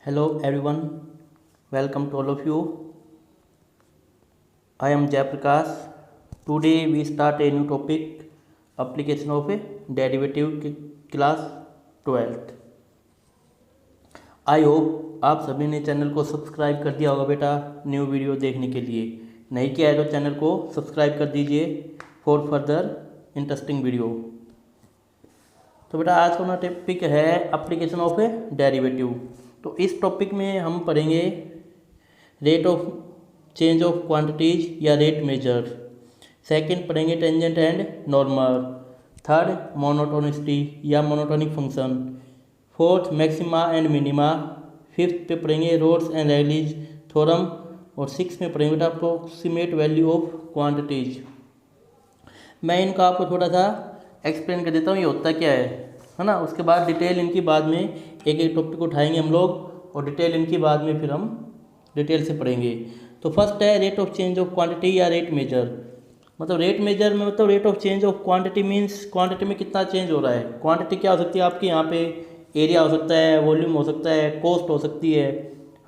Hello everyone, welcome to all of you. I am Jayaprakash. Today we start a new topic, application of a derivative class 12th. I hope आप सभी ने channel को subscribe कर दिया होगा बेटा new video देखने के लिए। नहीं किया है तो चैनल को सब्सक्राइब कर दीजिए फॉर फर्दर इंटरेस्टिंग वीडियो। तो बेटा आज का टॉपिक है एप्लीकेशन ऑफ ए डेरिवेटिव। तो इस टॉपिक में हम पढ़ेंगे rate of change of quantities या रेट मेजर। सेकंड पढ़ेंगे tangent and normal. Third monotonicity या monotonic function. Fourth maxima and minima. Fifth पे पढ़ेंगे रोड्स एंड रैलीज थ्योरम। और सिक्स में पढ़ेंगे बेटा अप्रोक्सीमेट वैल्यू ऑफ क्वांटिटीज। मैं इनका आपको थोड़ा सा एक्सप्लेन कर देता हूँ ये होता क्या है ना। उसके बाद डिटेल इनकी बाद में एक एक टॉपिक उठाएंगे हम लोग और डिटेल इनकी बाद में फिर हम डिटेल से पढ़ेंगे। तो फर्स्ट है rate of change of quantity या रेट मेजर। मतलब रेट मेजर में मतलब rate of change of quantity means quantity में कितना चेंज हो रहा है। क्वांटिटी क्या हो सकती है आपकी यहाँ पे, एरिया हो सकता है, वॉल्यूम हो सकता है, कॉस्ट हो सकती है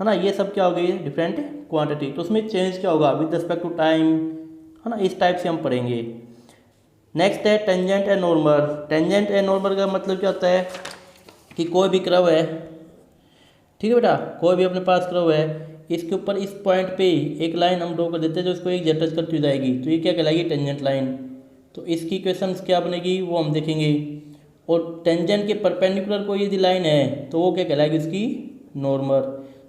ना। ये सब क्या हो गई डिफरेंट क्वांटिटी। तो उसमें चेंज क्या होगा विद रिस्पेक्ट टू टाइम, है ना। इस टाइप से हम पढ़ेंगे। नेक्स्ट है tangent and normal. Tangent and normal का मतलब क्या होता है कि कोई भी कर्व है, ठीक है बेटा, कोई भी अपने पास कर्व है, इसके ऊपर इस पॉइंट पे एक लाइन हम ड्रॉ कर देते हैं जो इसको एक टच करती जाएगी, तो ये क्या कहलाएगी टेंजेंट लाइन। तो इसकी इक्वेशंस क्या बनेगी वो हम देखेंगे। और टेंजेंट के परपेंडिकुलर कोई यदि लाइन है तो वो क्या कहलाएगी इसकी नॉर्मल।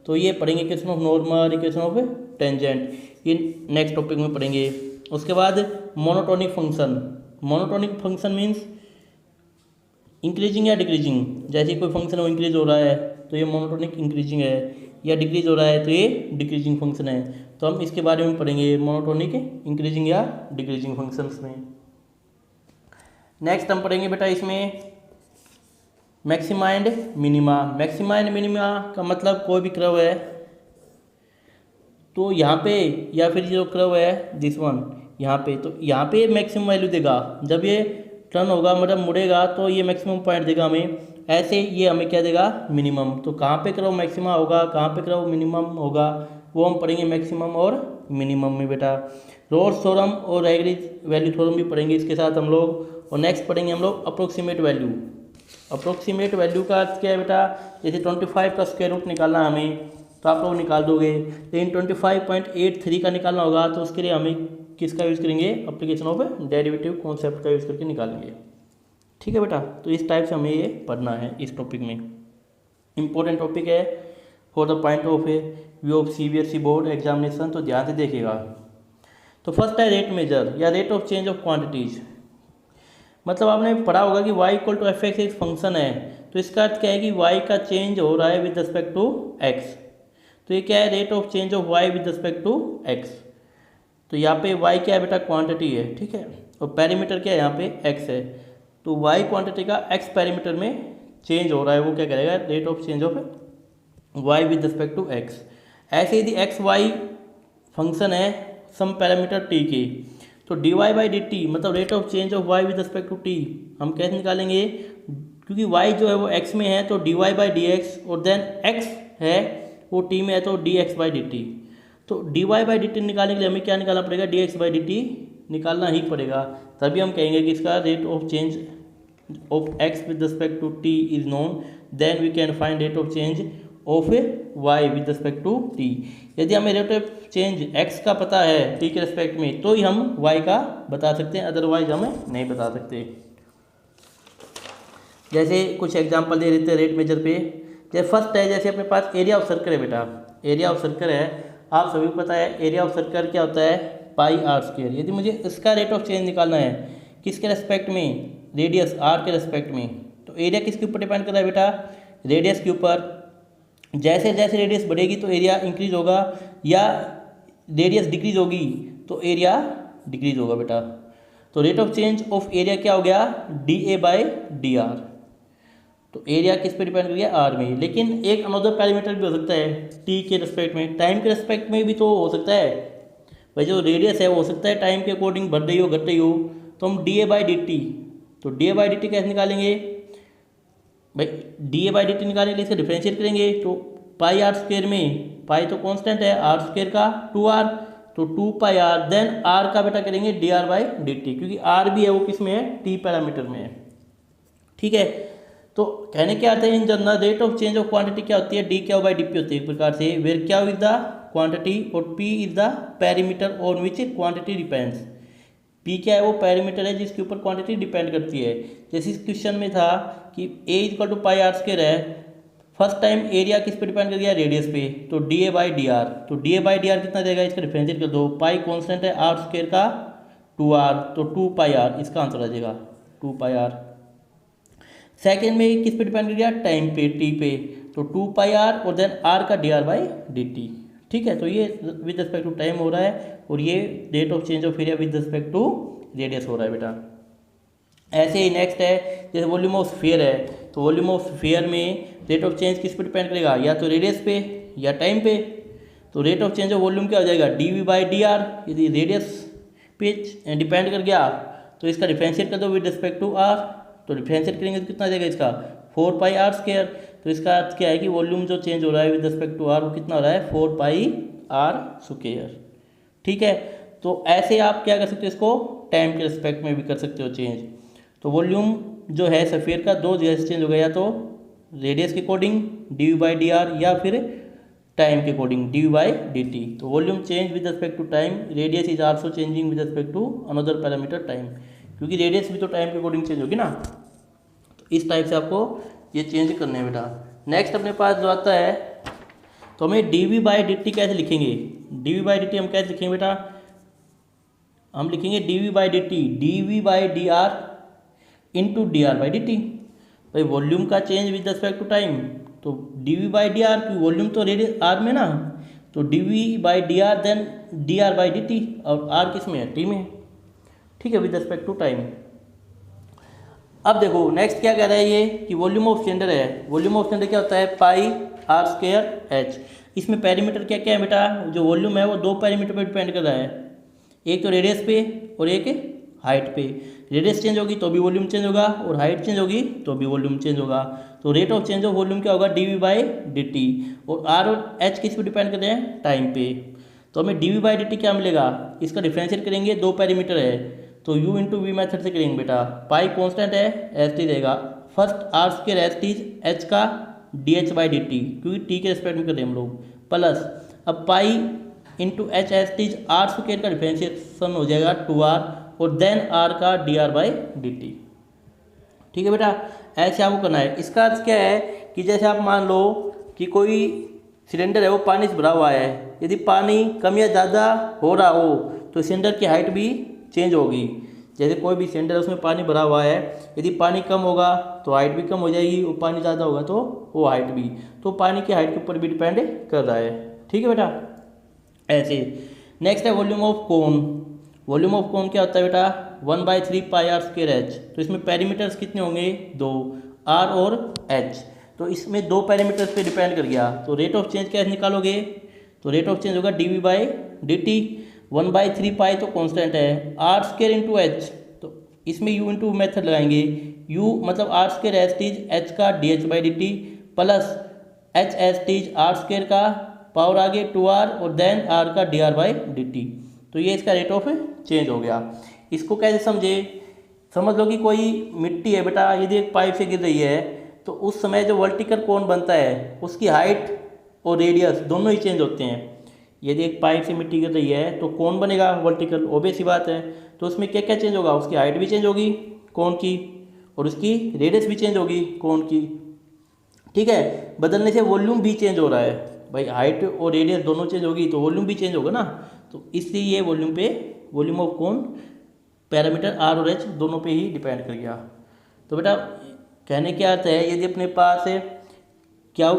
तो ये पढ़ेंगे equation of normal, equation of tangent, ये नेक्स्ट टॉपिक में पढ़ेंगे। उसके बाद monotonic function. Monotonic function means increasing या डिक्रीजिंग। जैसे कोई फंक्शन वो इंक्रीज हो रहा है तो ये मोनोटोनिक इंक्रीजिंग है, या डिक्रीज हो रहा है तो ये डिक्रीजिंग फंक्शन है। तो हम इसके बारे में पढ़ेंगे मोनोटोनिक इंक्रीजिंग या डिक्रीजिंग फंक्शंस में। नेक्स्ट हम पढ़ेंगे बेटा इसमें maxima and minima. Maxima and minima का मतलब कोई भी कर्व है तो यहाँ पे, या फिर जो कर्व है दिस वन यहाँ पे, तो यहाँ पे मैक्सिमम वैल्यू देगा। जब ये टर्न होगा मतलब मुड़ेगा तो ये मैक्सिमम पॉइंट देगा हमें। ऐसे ये हमें क्या देगा मिनिमम। तो कहाँ पे कर्व मैक्सिमा होगा, कहाँ पे कर्व मिनिमम होगा, वो हम पढ़ेंगे मैक्सिमम और मिनिमम में बेटा। रोल्स थ्योरम और रैगलिज वैल्यू थ्योरम भी पढ़ेंगे इसके साथ हम लोग। और नेक्स्ट पढ़ेंगे हम लोग अप्रोक्सीमेट वैल्यू। अप्रोक्सीमेट वैल्यू का अर्थ क्या है बेटा, जैसे 25 का स्क्वायर रूट निकालना है हमें तो आप लोग निकाल दोगे, लेकिन 25.83 का निकालना होगा तो उसके लिए हमें किसका यूज़ करेंगे, एप्लीकेशन ऑफ डेरिवेटिव कॉन्सेप्ट का यूज़ करके निकालेंगे। ठीक है बेटा, तो इस टाइप से हमें ये पढ़ना है इस टॉपिक में। इंपॉर्टेंट टॉपिक है for the point of A view of CBSE board examination, तो ध्यान से देखिएगा। तो फर्स्ट है रेट मेजर या rate of change of quantities. मतलब आपने पढ़ा होगा कि y इक्वल टू fx एक फंक्शन है, तो इसका अर्थ क्या है कि y का चेंज हो रहा है विद रिस्पेक्ट टू x। तो ये क्या है rate of change of y with respect to x। तो यहाँ पे y क्या है बेटा क्वांटिटी है, ठीक है, और पैरामीटर क्या है यहाँ पे x है। तो y क्वांटिटी का x पैरामीटर में चेंज हो रहा है, वो क्या करेगा rate of change of y with respect to x। ऐसे यदि एक्स वाई फंक्शन है सम पैरामीटर t के, तो dy बाई डी टी मतलब rate of change of y with respect to t हम कैसे निकालेंगे, क्योंकि y जो है वो x में है तो dy बाई डी एक्स, और देन x है वो t में है तो dx बाई डी टी। तो dy बाई डी टी निकालने के लिए हमें क्या निकालना पड़ेगा, dx बाई डी टी निकालना ही पड़ेगा। तभी हम कहेंगे कि इसका rate of change of x with respect to t is known, then we can find rate of change of y with respect to t। यदि हमें रेट ऑफ चेंज x का पता है t के रिस्पेक्ट में तो ही हम y का बता सकते हैं, अदरवाइज हमें नहीं बता सकते। जैसे कुछ एग्जांपल दे देते हैं रेट मेजर पे। जैसे फर्स्ट है, जैसे अपने पास एरिया ऑफ सर्कल है बेटा, एरिया ऑफ सर्कल है, आप सभी को पता है एरिया ऑफ सर्कल क्या होता है पाई आर स्क्वायर। यदि मुझे इसका रेट ऑफ चेंज निकालना है किसके रेस्पेक्ट में, रेडियस r के रेस्पेक्ट में, तो एरिया किसके ऊपर डिपेंड कर रहा है बेटा, रेडियस के ऊपर। जैसे जैसे रेडियस बढ़ेगी तो एरिया इंक्रीज होगा, या रेडियस डिक्रीज होगी तो एरिया डिक्रीज होगा बेटा। तो rate of change of area क्या हो गया dA बाई डी आर। तो एरिया किस पे डिपेंड कर गया आर में। लेकिन एक अनदर पैरामीटर भी हो सकता है टी के रिस्पेक्ट में, टाइम के रिस्पेक्ट में भी तो हो सकता है भाई। जो रेडियस है वो हो सकता है टाइम के अकॉर्डिंग बढ़ रही हो घट रही हो, तो हम dA बाई डी टी, तो dA बाई डी टी कैसे निकालेंगे भाई, dA बाई डी टी निकालने के लिए इसका डिफरेंशिएट करेंगे तो पाई आर स्क्वायर में पाई तो कांस्टेंट है, आर स्क्वायर का 2r, तो 2 पाई आर, देन आर का बेटा करेंगे dr/dt, क्योंकि आर भी है वो किस में है, टी पैरामीटर में है। ठीक है, तो कहने क्या आता है in general rate of change of quantity क्या होती है, डी क्या बाई डी पी होती है एक प्रकार से, वेयर क्या इज द क्वांटिटी और P is the parameter on which quantity depends. P क्या है, वो पैरामीटर है जिसके ऊपर क्वांटिटी डिपेंड करती है। जैसे इस क्वेश्चन में था कि A equal to pi are square है, फर्स्ट टाइम एरिया किस पे डिपेंड कर गया, रेडियस पे, तो D A by D R, तो D A by D R कितना देगा, इसका डिफरेंशिएट कर दो, पाई कॉन्स्टेंट है आर स्क्वायर का 2r, तो 2 पाई आर इसका आंसर आ जाएगा 2 पाई आर। सेकेंड में किस पे डिपेंड कर गया, टाइम पे, टी पे, तो 2 पाई आर और देन आर का dr/dt। ठीक है, तो ये विद रिस्पेक्ट टू टाइम हो रहा है और ये rate of change of area with respect to radius हो रहा है बेटा। ऐसे ही नेक्स्ट है, जैसे वॉल्यूम ऑफ स्फीयर है, तो वॉल्यूम ऑफ स्फीयर में रेट ऑफ चेंज किस पे डिपेंड करेगा, या तो रेडियस पे या टाइम पे। तो rate of change of volume क्या हो जाएगा, dv/dr, यदि रेडियस पे डिपेंड कर गया तो इसका डिफरेंशिएट कर दो विद रिस्पेक्ट टू r, तो डिफरेंशिएट करेंगे तो कितना जाएगा इसका 4 पाई आर स्क्वायर। तो इसका अर्थ क्या है कि वॉल्यूम जो चेंज हो रहा है विद रिस्पेक्ट टू आर वो कितना हो रहा है 4 पाई आर स्क्वायर। ठीक है, तो ऐसे आप क्या कर सकते हो, इसको टाइम के रिस्पेक्ट में भी कर सकते हो चेंज। तो वॉल्यूम जो है सफ़ीयर का दो जगह से चेंज हो गया, या तो रेडियस के अकॉर्डिंग dv/dr या फिर टाइम के अकॉर्डिंग dv/dt। तो volume change with respect to time, radius is also changing with respect to another parameter time, क्योंकि रेडियस भी तो टाइम के अकॉर्डिंग चेंज होगी ना। तो इस टाइप से आपको ये चेंज करने हैं बेटा। नेक्स्ट अपने पास जो आता है, तो हमें dv/dt कैसे लिखेंगे, dv/dt हम कैसे लिखेंगे बेटा, हम लिखेंगे dv/dt dv/dr इंटू dr/dt। भाई वॉल्यूम का change with respect to time, तो dv/dr की वॉल्यूम तो रेडियस आर में ना, तो dv/dr देन dr/dt, और आर किस में है, टी में। ठीक है, विद रिस्पेक्ट टू टाइम। अब देखो नेक्स्ट क्या कह रहा है ये कि वॉल्यूम ऑफ सिलेंडर है, वॉल्यूम ऑफ सिलेंडर क्या होता है, पाई आर स्क्वायर एच। इसमें पैरामीटर क्या क्या है बेटा, जो वॉल्यूम है वो दो पैरामीटर पर डिपेंड कर रहा है, एक तो रेडियस पे और एक हाइट पे। रेडियस चेंज होगी तो भी वॉल्यूम चेंज होगा, और हाइट चेंज होगी तो भी वॉल्यूम चेंज होगा। तो rate of change of volume क्या होगा, dv/dt, और आर और एच किस पे डिपेंड कर रहे हैं, टाइम पे। तो हमें dv/dt क्या मिलेगा, इसका डिफरेंशिएट करेंगे, दो पैरामीटर है तो u इंटू वी मैथड से करेंगे बेटा। पाई कॉन्स्टेंट है, एच टी रहेगा, first R square H T, H का dh/dt, क्योंकि टी के रिस्पेक्ट में कर रहे हैं हम लोग, प्लस अब pi into H H T, R square का डिफरेंशिएशन हो जाएगा 2r, और देन आर का dr/dt। ठीक है बेटा, ऐसे आपको करना है। इसका अर्थ क्या है कि जैसे आप मान लो कि कोई सिलेंडर है वो पानी से भरा हुआ है, यदि पानी कम या ज़्यादा हो रहा हो तो सिलेंडर की हाइट भी चेंज होगी। जैसे कोई भी सिलेंडर है उसमें पानी भरा हुआ है, यदि पानी कम होगा तो हाइट भी कम हो जाएगी, और पानी ज़्यादा होगा तो वो हाइट भी, तो पानी की हाइट के ऊपर भी डिपेंड कर रहा है। ठीक है बेटा, ऐसे। नेक्स्ट है volume of cone. Volume of कोन क्या होता है बेटा, 1/3 पाई आर स्क्वायर एच। तो इसमें पैरामीटर्स कितने होंगे, दो, आर और एच। तो इसमें दो पैरामीटर्स पे डिपेंड कर गया, तो रेट ऑफ चेंज कैसे निकालोगे, तो रेट ऑफ चेंज होगा dv/dt, 1/3 पाई तो कांस्टेंट है, आर स्क्वायर इंटू एच, तो इसमें u इंटू मेथड लगाएंगे, u मतलब R square H T's H का dh/dt, plus H H T's R square का पावर आगे 2r, और देन r का dr/dt। तो ये इसका रेट ऑफ चेंज हो गया। इसको कैसे समझे, समझ लो कि कोई मिट्टी है बेटा, यदि एक पाइप से गिर रही है तो उस समय जो वर्टिकल कोन बनता है उसकी हाइट और रेडियस दोनों ही चेंज होते हैं। यदि एक पाइप से मिट्टी गिर रही है तो कोन बनेगा वर्टिकल, ऑब्वियस सी बात है। तो उसमें क्या क्या चेंज होगा, उसकी हाइट भी चेंज होगी कोन की, और उसकी रेडियस भी चेंज होगी कोन की। ठीक है, बदलने से वॉल्यूम भी चेंज हो रहा है भाई, हाइट और रेडियस दोनों चेंज होगी तो वॉल्यूम भी चेंज होगा ना। तो इसलिए ये volume of cone parameter r और एच दोनों पे ही डिपेंड कर गया। तो बेटा कहने क्या अर्थ है, यदि अपने पास क्या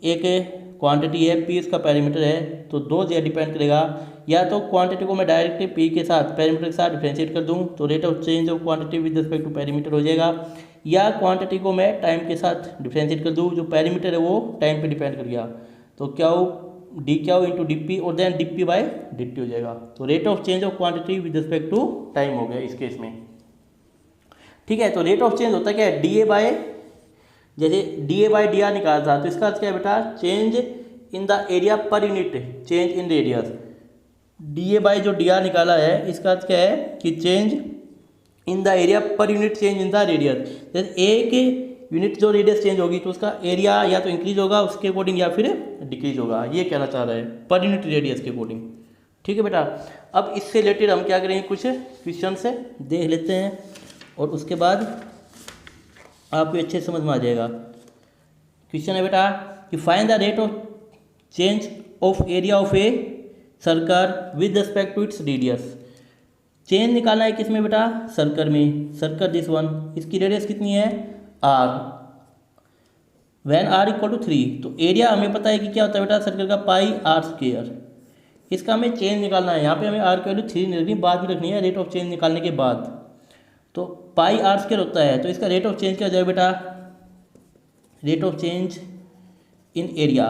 एक क्वांटिटी है पी, इसका पैरामीटर है, तो दो जगह डिपेंड करेगा, या तो क्वांटिटी को मैं डायरेक्टली पी के साथ पैरामीटर के साथ डिफरेंशिएट कर दूं तो rate of change of quantity with respect to parameter हो जाएगा, या क्वांटिटी को मैं टाइम के साथ डिफरेंशिएट कर दूं, जो पैरामीटर है वो टाइम पे डिपेंड कर गया, तो क्या डी क्या हो इंटू डी पी, और then d p by D t हो जाएगा। तो rate of change of quantity with respect to time हो गया इस केस में। ठीक है, तो रेट ऑफ चेंज होता है क्या है, डी ए बाय जैसे D A by D R निकाला था, तो इसका अर्थ क्या है बेटा, change in the area per unit change in radius. D A by जो डी आर निकाला है, इसका अर्थ क्या है कि change in the area per unit change in the radius. जैसे एक यूनिट जो रेडियस चेंज होगी तो उसका एरिया या तो इंक्रीज होगा उसके अकॉर्डिंग या फिर डिक्रीज होगा, ये कहना चाह रहा है पर यूनिट रेडियस के अकॉर्डिंग। ठीक है बेटा, अब इससे रिलेटेड हम क्या करेंगे, कुछ क्वेश्चन से देख लेते हैं और उसके बाद आपको अच्छे समझ में आ जाएगा। क्वेश्चन है बेटा कि find the rate of change of area of a circle with respect to its radius. Change निकालना है किसमें बेटा, सर्कल में, सर्कल दिस वन, इसकी रेडियस कितनी है r, when r equal to 3। तो एरिया हमें पता है कि क्या होता है बेटा, सर्कल का पाई आर स्क्वायर। इसका हमें चेंज निकालना है, यहाँ पे हमें आर की वैल्यू 3 नहीं रखनी, बाद में रखनी है रेट ऑफ चेंज निकालने के बाद। तो पाई आर स्क्वायर होता है, तो इसका रेट ऑफ चेंज क्या हो जाएगा बेटा, rate of change in area.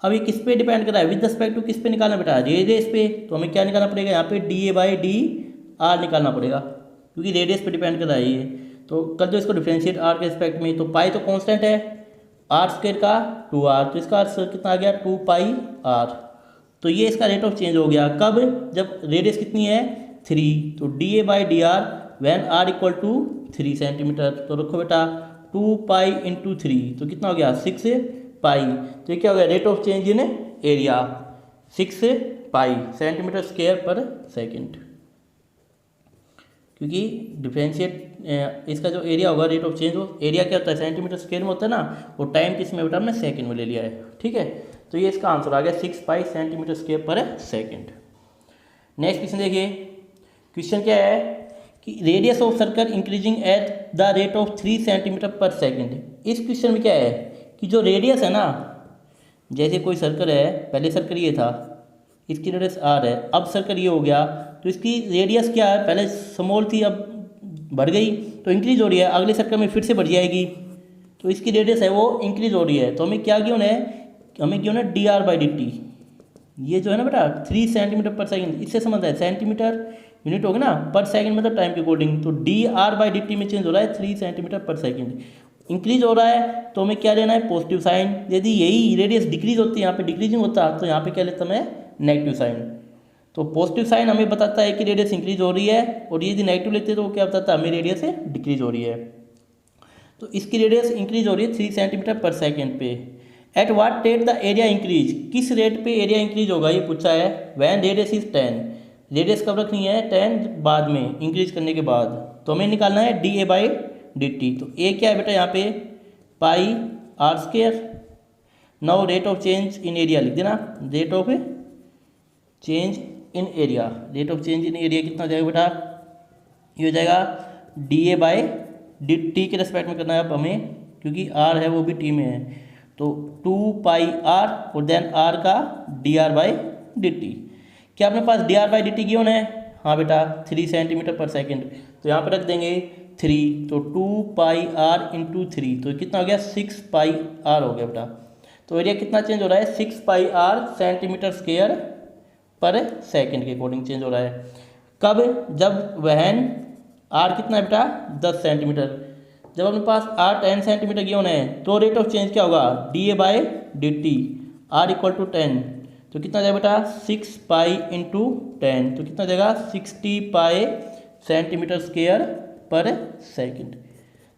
अब ये किस पे डिपेंड कर रहा है, विद रिस्पेक्ट टू किस पे निकालना बेटा, रेडियस पे। तो हमें क्या निकालना पड़ेगा, यहाँ पे D A by D R निकालना पड़ेगा, क्योंकि रेडियस पे डिपेंड कर रहा है ये। तो कर दो इसको डिफरेंशिएट आर के रिस्पेक्ट में। तो पाई तो कांस्टेंट है, आर स्क्वायर का 2r, तो इसका अर्थ कितना आ गया 2 पाई आर। तो ये इसका रेट ऑफ चेंज हो गया, कब, जब रेडियस कितनी है 3। तो D A by D r when r equal to 3 centimetre. तो रखो बेटा 2 पाई इंटू 3, तो कितना हो गया 6 पाई। तो ये क्या हो गया, rate of change in area 6 pi centimetre square पर सेकेंड। क्योंकि डिफरेंशिएट इसका जो एरिया होगा रेट ऑफ चेंज, वो एरिया क्या होता है सेंटीमीटर स्क्वायर में होता है ना, वो टाइम किस में बेटा हमने सेकंड में ले लिया है। ठीक है, तो ये इसका आंसर आ गया 6 पाई सेंटीमीटर स्क्वायर पर सेकंड। नेक्स्ट क्वेश्चन देखिए, क्वेश्चन क्या है कि radius of circle increasing at the rate of 3 centimetre per second. इस क्वेश्चन में क्या है कि जो रेडियस है ना, जैसे कोई सर्कल है, पहले सर्कल ये था, इसकी रेडियस आर है, अब सर्कल ये हो गया, तो इसकी रेडियस क्या है, पहले स्मॉल थी अब बढ़ गई, तो इंक्रीज हो रही है, अगले सर्कल में फिर से बढ़ जाएगी, तो इसकी रेडियस है वो इंक्रीज हो रही है। तो हमें क्या गिवन है, हमें गिवन है D R by D T. ये जो है ना बेटा 3 सेंटीमीटर पर सेकेंड, इससे संबंध है, सेंटीमीटर यूनिट होगा ना, पर सेकंड मतलब टाइम के अकॉर्डिंग। तो D R by D T में चेंज हो रहा है 3 सेंटीमीटर पर सेकंड, इंक्रीज हो रहा है, तो हमें क्या लेना है पॉजिटिव साइन। यदि यही रेडियस डिक्रीज होती है, यहाँ पे डिक्रीजिंग होता, तो यहाँ पे क्या लेता मैं नेगेटिव साइन। तो पॉजिटिव साइन हमें बताता है कि रेडियस इंक्रीज हो रही है, और यदि नेगेटिव लेते तो वो क्या बताता है, हमें रेडियस डिक्रीज हो रही है। तो इसकी रेडियस इंक्रीज हो रही है 3 सेंटीमीटर पर सेकेंड पे। At what rate the area increase, किस रेट पे एरिया इंक्रीज होगा ये पूछा है। वैन रेडियस इज 10, रेडियस कब रखनी है 10 बाद में, इंक्रीज करने के बाद। तो हमें निकालना है D A by D T. तो ए क्या है बेटा यहाँ पे pi are square. Now rate of change in area लिख देना, rate of change in area, rate of change in area कितना हो जाएगा बेटा, ये हो जाएगा D A by D T के रेस्पेक्ट में करना है अब हमें, क्योंकि आर है वो भी टी में है। तो 2 पाई आर और देन आर का D R by D T. क्या अपने पास D R by D T given है, हाँ बेटा 3 सेंटीमीटर पर सेकेंड। तो यहाँ पर रख देंगे 3, तो 2 पाई आर इंटू 3, तो कितना हो गया 6 पाई आर हो गया बेटा। तो एरिया कितना चेंज हो रहा है 6 पाई आर सेंटीमीटर स्क्वायर पर सेकंड के अकॉर्डिंग चेंज हो रहा है। कब, जब वहन आर कितना है बेटा 10 सेंटीमीटर। जब अपने पास आर 10 सेंटीमीटर गिवन है, तो रेट ऑफ चेंज क्या होगा d A by D t, r equal to 10, तो कितना जाएगा बेटा 6 पाई इंटू 10, तो कितना जाएगा 60 पाई सेंटीमीटर स्क्वायर पर सेकंड।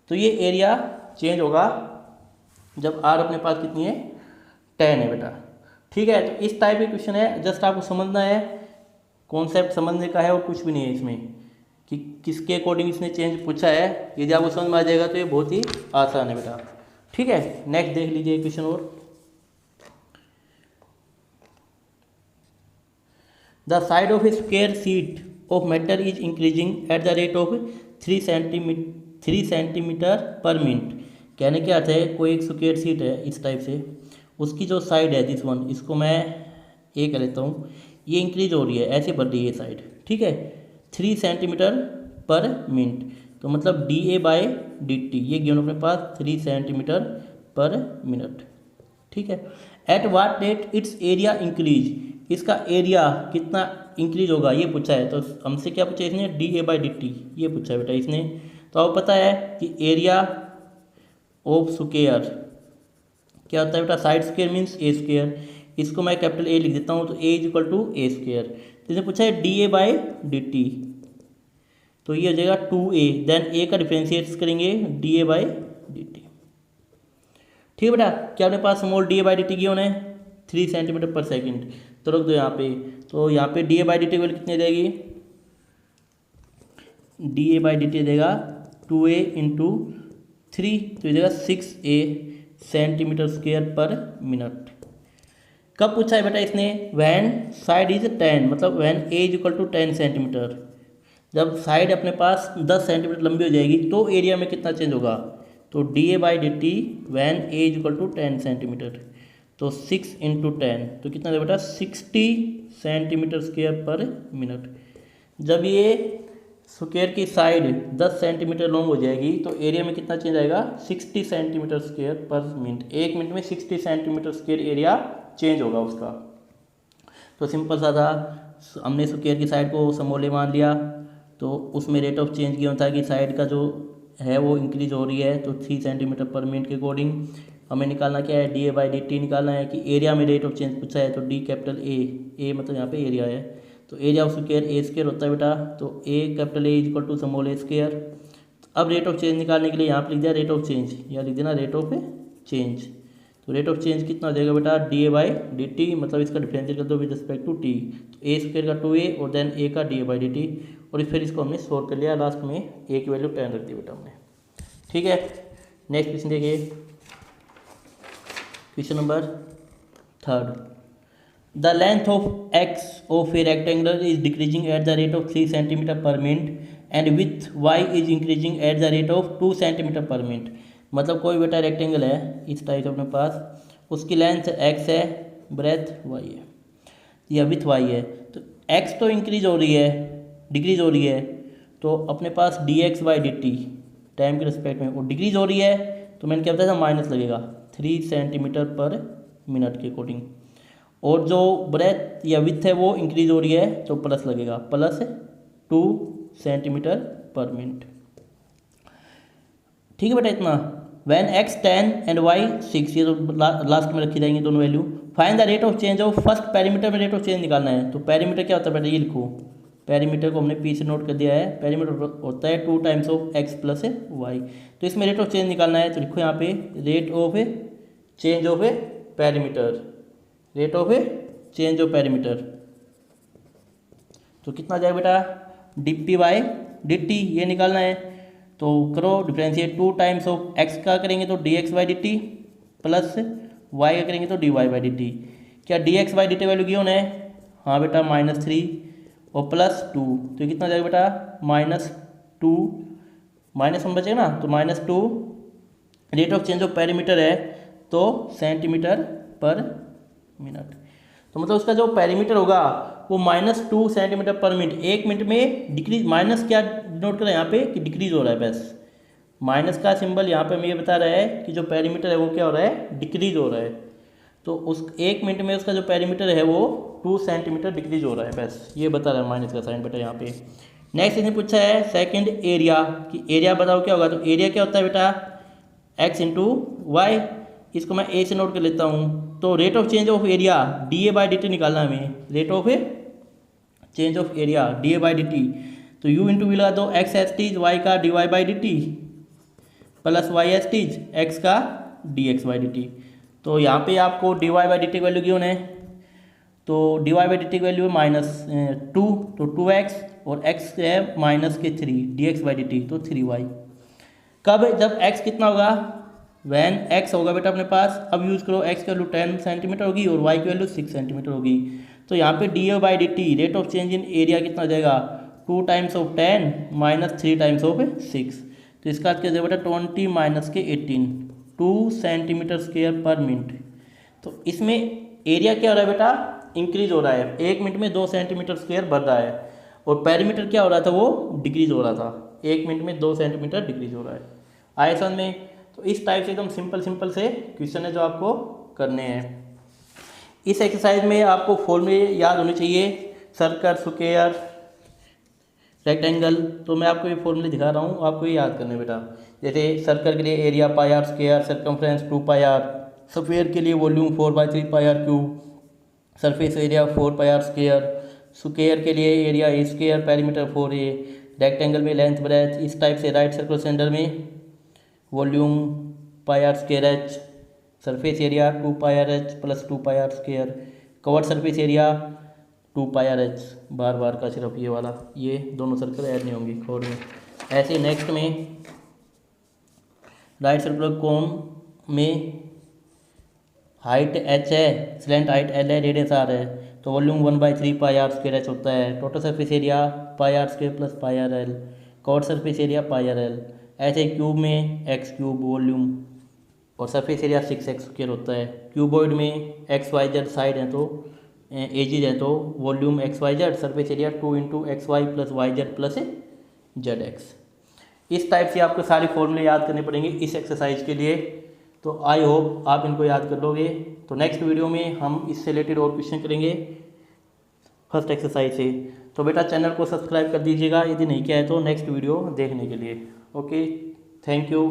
तो ये एरिया चेंज होगा जब आर अपने पास कितनी है 10 है बेटा। ठीक है, तो इस टाइप के क्वेश्चन है, जस्ट आपको समझना है, कॉन्सेप्ट समझने का है और कुछ भी नहीं है इसमें कि किसके अकॉर्डिंग इसने चेंज पूछा है। यदि आपको समझ में आ जाएगा तो ये बहुत ही आसान है बेटा। ठीक है, नेक्स्ट देख लीजिए क्वेश्चन और। The side of A square sheet of metal is increasing at the rate of 3 centimetre per minute. कहने क्या आता है, कोई एक स्क्वायर शीट है इस टाइप से, उसकी जो साइड है दिस वन, इसको मैं ए कर लेता हूँ, ये इंक्रीज हो रही है, ऐसे बढ़ रही है साइड। ठीक है, 3 सेंटीमीटर पर मिनट, तो मतलब D A by D T, ये गिवन अपने पास 3 सेंटीमीटर पर मिनट। ठीक है, eight what rate it's area increase, इसका एरिया कितना इंक्रीज होगा ये पूछा है। तो हमसे क्या पूछा है इसने, D A by D T ये पूछा है बेटा इसने। तो आपको पता है कि एरिया ऑफ स्क्वायर क्या होता है बेटा, side square means A square. इसको मैं कैपिटल ए लिख देता हूँ, तो A is equal to A square. तो इसने पूछा है D A by D T, तो ये हो जाएगा 2a, देन ए का डिफ्रेंशिएट करेंगे D A by D T. ठीक है बेटा, क्या अपने पास small D A by D T की होना है 3 सेंटीमीटर पर सेकेंड, तो रख दो यहाँ पे। तो यहाँ पे D A by D t value कितनी देगी, D A by D T देगा 2a इंटू 3, तो ये देगा 6a सेंटीमीटर स्क्वायर पर मिनट। कब पूछा है बेटा इसने, वैन साइड इज 10, मतलब when a is equal to 10 centimetre. जब साइड अपने पास 10 सेंटीमीटर लंबी हो जाएगी तो एरिया में कितना चेंज होगा, तो D A by D t when a is equal to 10 centimetre, तो 6 इंटू 10, तो कितना देगा बेटा 60 सेंटीमीटर स्क्वायर पर मिनट। जब ये स्क्वायर की साइड 10 सेंटीमीटर लॉन्ग हो जाएगी तो एरिया में कितना चेंज आएगा, 60 सेंटीमीटर स्क्वायर पर मिनट। 1 मिनट में 60 सेंटीमीटर स्क्वायर एरिया चेंज होगा उसका। तो सिंपल सा था, हमने स्क्वायर की साइड को समोले मान लिया, तो उसमें रेट ऑफ चेंज क्या होता है कि साइड का जो है वो इंक्रीज हो रही है, तो 3 सेंटीमीटर पर मिनट के अकॉर्डिंग हमें निकालना क्या है, D A by D t निकालना है कि एरिया में रेट ऑफ चेंज पूछा है, तो डी कैपिटल ए मतलब यहाँ पे एरिया है, तो area of square a square होता है बेटा, तो a capital a is equal to small a square. अब रेट ऑफ चेंज निकालने के लिए यहाँ पर लिख दिया रेट ऑफ चेंज, या लिख देना रेट ऑफ चेंज। तो रेट ऑफ चेंज कितना हो जाएगा बेटा, D A by D T, मतलब इसका डिफरेंशिएट कर दो विद रिस्पेक्ट टू टी, तो ए स्क्वायर का 2a और देन ए का D A by D T, और फिर इसको हमने सोल्व कर लिया, लास्ट में ए की वैल्यू 10 रख दी बेटा हमने। ठीक है, नेक्स्ट क्वेश्चन देखिए, question number 3। The length of x of a rectangle is decreasing at the rate of 3 centimetre per minute and width y is increasing at the rate of 2 centimetre per minute. मतलब कोई बेटा rectangle है इस type अपने पास, उसकी length x है, breath Y है, या विथ वाई है, तो एक्स तो इंक्रीज हो रही है, डिक्रीज हो रही है, तो अपने पास d x by D t time के रिस्पेक्ट में वो डिक्रीज हो रही है, तो मैंने क्या बताया था माइनस लगेगा 3 सेंटीमीटर पर मिनट के अकॉर्डिंग, और जो ब्रेथ या विथ है वो इंक्रीज हो रही है तो प्लस लगेगा, प्लस 2 सेंटीमीटर पर मिनट। ठीक है बेटा इतना। वैन एक्स 10 एंड वाई 6, ये तो लास्ट में रखी जाएंगे दोनों value. Find the rate of change of first perimeter में रेट ऑफ चेंज निकालना है। तो पेरीमीटर क्या होता है बेटा, ये लिखो, पेरीमीटर को हमने पी से नोट कर दिया है, पेरीमीटर होता है 2 times of x plus y. तो इसमें रेट ऑफ चेंज निकालना है, तो लिखो यहाँ पे rate of change of perimeter, rate of change of perimeter, तो कितना जाएगा बेटा D p by D T, ये निकालना है। तो करो डिफ्रेंशिएट, 2 टाइम्स ऑफ एक्स का करेंगे तो d x by D t, plus y का करेंगे तो d y by D T. क्या d x by D t value की होना है, हाँ बेटा -3 और +2, तो कितना जाएगा बेटा -2, -1 बचेगा ना, तो -2 rate of change of perimeter है तो सेंटीमीटर पर मिनट। तो मतलब उसका जो पेरीमीटर होगा वो -2 सेंटीमीटर पर मिनट, 1 मिनट में डिक्रीज, माइनस क्या नोट करें यहाँ पे कि डिक्रीज हो रहा है, बस माइनस का सिंबल यहाँ पे हमें ये बता रहा है कि जो पेरीमीटर है वो क्या हो रहा है, डिक्रीज हो रहा है। तो उस 1 मिनट में उसका जो पेरीमीटर है वो 2 सेंटीमीटर डिक्रीज हो रहा है, बस ये बता रहा है माइनस का साइन बेटा यहाँ पे। नेक्स्ट इसने पूछा है सेकंड एरिया, कि एरिया बताओ क्या होगा। तो एरिया क्या होता है बेटा x इंटू वाई, इसको मैं a से नोट कर लेता हूँ। तो rate of change of area d A by D t निकालना है हमें, rate of change of area d A by D T. तो u इंटू वी लगा दो, एक्स एस टीज वाई का d y by D t, plus y as it is x का d x by D T. तो यहाँ पे आपको d y by D T की वैल्यू क्यों है, तो d y by D T की वैल्यू है -2, तो 2x और x है -3 D x by D T, तो 3y। कब, जब x कितना होगा, वैन x होगा बेटा अपने पास, अब यूज़ करो x की वैल्यू 10 सेंटीमीटर होगी और y की वैल्यू 6 सेंटीमीटर होगी। तो यहाँ पे D A by D T rate of change in area कितना हो जाएगा, 2 टाइम्स ऑफ 10 -3 टाइम्स ऑफ 6, तो इसका क्या जाएगा बेटा 20 माइनस के 18, 2 सेंटीमीटर स्क्वायर पर मिनट। तो इसमें एरिया क्या हो रहा है बेटा, इंक्रीज हो रहा है, 1 मिनट में 2 सेंटीमीटर स्क्वायर बढ़ रहा है, और पेरीमीटर क्या हो रहा था, वो डिक्रीज हो रहा था, 1 मिनट में 2 सेंटीमीटर डिक्रीज हो रहा है। आए समझ में। तो इस टाइप से एकदम सिंपल से क्वेश्चन है जो आपको करने हैं। इस एक्सरसाइज में आपको फॉर्मूले याद होने चाहिए, सर्कल, स्क्वायर, रेक्टेंगल। तो मैं आपको ये फॉर्मूले दिखा रहा हूँ, आपको ये याद करने बेटा। जैसे सर्कल के लिए area pi are square, circumference 2 pi r, sphere के लिए volume 4/3 pi r cube, surface area 4 pi are square, square के लिए area a square, perimeter 4a, rectangle में लेंथ ब्रेथ, इस टाइप से राइट सर्कल सेंटर में volume pi are square h, surface area 2 pi r h plus 2 pi are square, curved surface area 2 pi r h, बार बार का सिर्फ ये वाला, ये दोनों सर्कल ऐड नहीं होंगे कोड में। ऐसे नेक्स्ट में राइट सर्कुलर कोन में हाइट एच है, स्लैंट हाइट एल है, रेडियस आर है, तो volume 1/3 pi are square h होता है। Total surface area pi are square plus pi r l, curved surface area pi r l. ऐसे cube में x cube volume और surface area 6x square होता है। Cuboid में एक्स वाई जेड साइड है तो एजिज है तो volume x y z, surface area 2 × XY + YZ + ZX। इस टाइप से आपको सारे फॉर्मूले याद करने पड़ेंगे इस एक्सरसाइज के लिए। तो आई होप आप इनको याद कर लोगे। तो नेक्स्ट वीडियो में हम इससे रिलेटेड और क्वेश्चन करेंगे फर्स्ट एक्सरसाइज से। तो बेटा चैनल को सब्सक्राइब कर दीजिएगा यदि नहीं किया है तो, नेक्स्ट वीडियो देखने के लिए। Okay, thank you.